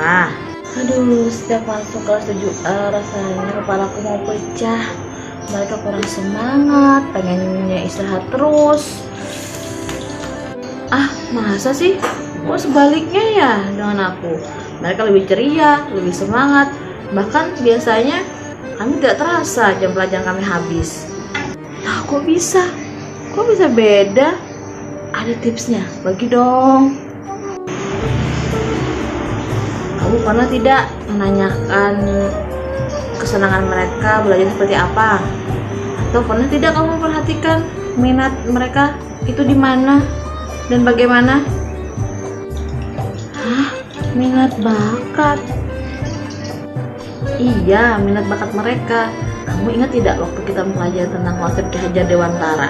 mereka. Aduh, setiap masuk kelas 7A rasanya kepalaku mau pecah. Mereka kurang semangat, pengennya istirahat terus. Masa sih? Kok sebaliknya ya dengan aku? Mereka lebih ceria, lebih semangat. Bahkan biasanya kami tidak terasa jam pelajaran kami habis. Nah, kok bisa? Kok bisa beda? Ada tipsnya? Bagi dong. Kamu pernah tidak menanyakan kesenangan mereka belajar seperti apa? Atau pernah tidak kamu memperhatikan minat mereka itu di mana dan bagaimana? Minat bakat. Iya, minat bakat mereka. Kamu ingat tidak waktu kita mempelajari tentang konsep Ki Hajar Dewantara?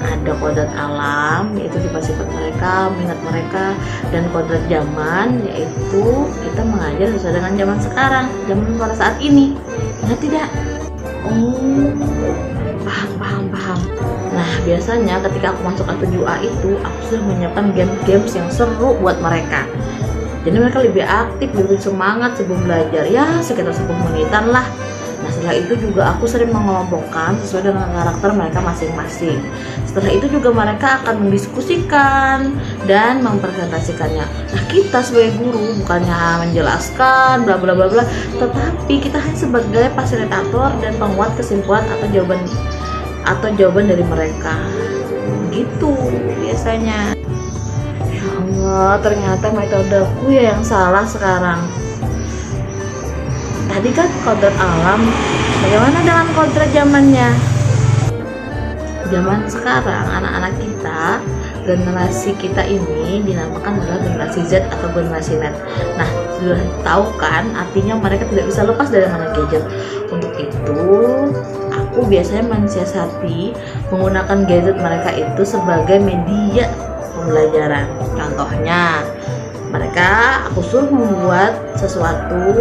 Ada kodrat alam, yaitu sifat-sifat mereka, minat mereka, dan kodrat zaman, yaitu kita mengajar sesuai dengan zaman sekarang, zaman pada saat ini. Ingat tidak? Oh, paham. Nah, biasanya ketika aku masuk kelas 7A itu, aku sudah menyiapkan game-games yang seru buat mereka. Jadi mereka lebih aktif, lebih semangat sebelum belajar, ya sekitar 10 menitan lah. Nah, setelah itu juga aku sering mengelompokkan sesuai dengan karakter mereka masing-masing. Setelah itu juga mereka akan mendiskusikan dan mempresentasikannya. Nah, kita sebagai guru bukannya menjelaskan bla bla bla bla, tetapi kita hanya sebagai fasilitator dan penguat kesimpulan atau jawaban dari mereka. Gitu biasanya. Ya Allah, ternyata metodeku ya yang salah sekarang. Tadi kan kodrat alam, bagaimana dengan kodrat zamannya? Zaman sekarang anak-anak kita, generasi kita ini dinamakan adalah generasi Z atau generasi net. Nah, sudah tahu kan artinya mereka tidak bisa lepas dari mana gadget. Untuk itu, aku biasanya mensiasati menggunakan gadget mereka itu sebagai media pembelajaran. Contohnya, aku suruh membuat sesuatu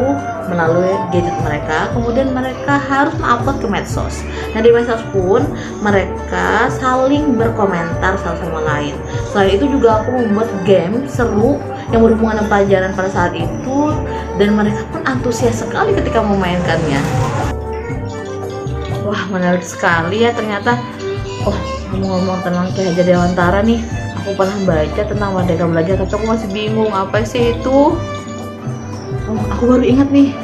melalui gadget mereka, kemudian mereka harus mengupload ke medsos. Nah, di medsos pun mereka saling berkomentar satu sama lain. Selain itu juga aku membuat game seru yang berhubungan dengan pelajaran pada saat itu, dan mereka pun antusias sekali ketika memainkannya. Wah, menarik sekali ya ternyata. Oh, ngomong-ngomong tentang Ki Hajar Dewantara nih, aku pernah baca tentang Merdeka Belajar, tapi aku masih bingung apa sih itu. Oh, aku baru ingat nih.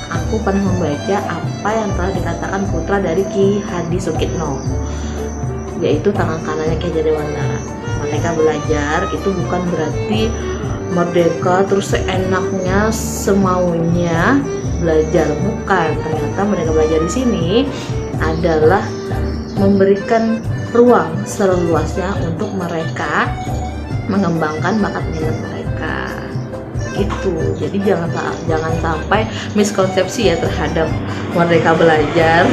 Aku pernah membaca apa yang telah dikatakan putra dari Ki Hadi Sukitno, yaitu tangan kanannya Ki Hajar Dewantara. Merdeka Belajar itu bukan berarti merdeka terus seenaknya semaunya belajar, bukan. Ternyata Merdeka Belajar di sini adalah memberikan ruang seluasnya untuk mereka mengembangkan bakat minat mereka. Gitu. Jadi jangan sampai miskonsepsi ya terhadap Merdeka Belajar.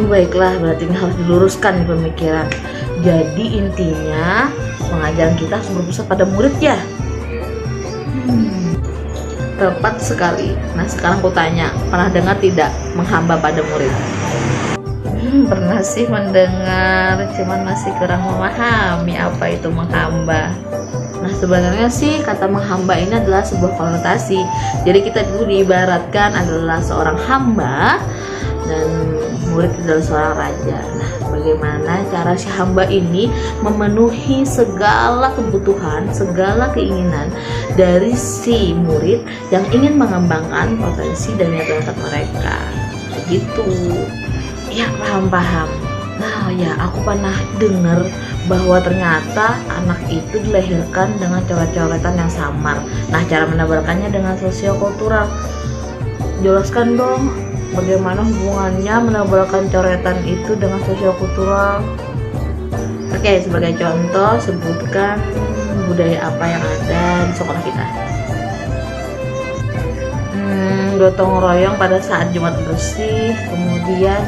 Baiklah, berarti ini harus diluruskan di pemikiran. Jadi intinya pengajaran kita harus berpusat pada murid ya. Tepat sekali. Nah, sekarang aku tanya, pernah dengar tidak menghamba pada murid? Pernah sih mendengar, cuman masih kurang memahami apa itu menghamba. Nah, sebenarnya sih kata menghamba ini adalah sebuah konotasi. Jadi kita dulu diibaratkan adalah seorang hamba dan murid adalah seorang raja. Nah, bagaimana cara si hamba ini memenuhi segala kebutuhan, segala keinginan dari si murid yang ingin mengembangkan potensi dan minat mereka. Begitu. Ya, paham. Nah, ya aku pernah dengar bahwa ternyata anak itu dilahirkan dengan coret-coretan yang samar. Nah, cara menebalkannya dengan sosiokultural. Jelaskan dong, bagaimana hubungannya menebalkan coretan itu dengan sosiokultural? Oke, sebagai contoh, sebutkan budaya apa yang ada di sekolah kita. Gotong royong pada saat Jumat bersih, kemudian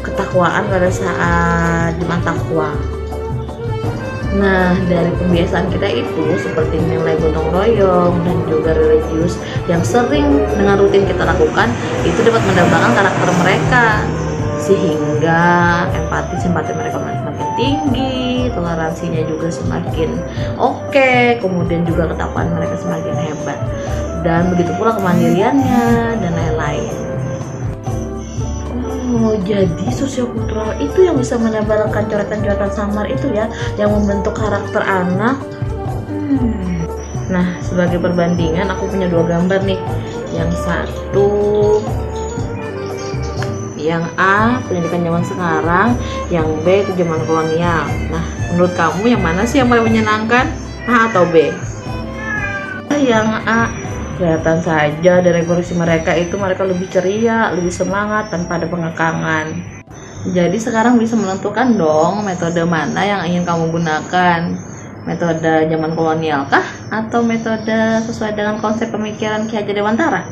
ketakwaan pada saat Jumat takwa. Nah, dari kebiasaan kita itu seperti nilai gotong royong dan juga religius yang sering dengan rutin kita lakukan, itu dapat mendapatkan karakter mereka sehingga empati simpati mereka makin tinggi, toleransinya juga semakin oke, kemudian juga ketakwaan mereka semakin hebat, dan begitu pula kemandiriannya dan lain-lain. Oh, jadi sosiokultural itu yang bisa menebalkan coretan-coretan samar itu ya, yang membentuk karakter anak. Nah, sebagai perbandingan aku punya 2 gambar nih. Yang satu, yang A pendidikan zaman sekarang, yang B itu zaman kolonial. Nah, menurut kamu yang mana sih yang paling menyenangkan, A atau B? Yang A. Kelihatan saja dari ekspresi mereka itu, mereka lebih ceria, lebih semangat tanpa ada pengekangan. Jadi sekarang bisa menentukan dong metode mana yang ingin kamu gunakan. Metode zaman kolonial kah? Atau metode sesuai dengan konsep pemikiran Ki Hajar Dewantara?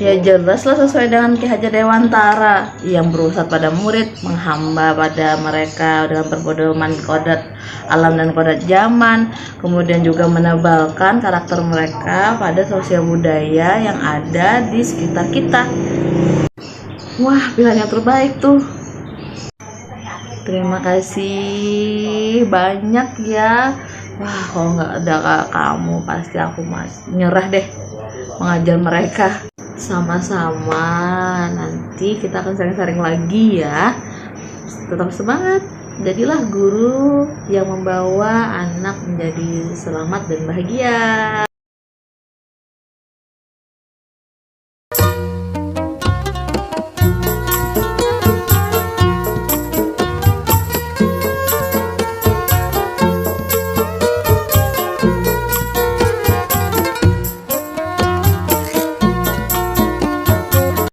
Ya jelaslah sesuai dengan Ki Hajar Dewantara yang berusaha pada murid, menghamba pada mereka dengan berpedoman kodrat alam dan kodrat zaman, kemudian juga menebalkan karakter mereka pada sosial budaya yang ada di sekitar kita. Wah, pilihan yang terbaik tuh. Terima kasih banyak ya. Wah, kalau nggak ada kamu pasti aku nyerah deh mengajar mereka. Sama-sama, nanti kita akan sering-sering lagi ya. Tetap semangat, jadilah guru yang membawa anak menjadi selamat dan bahagia.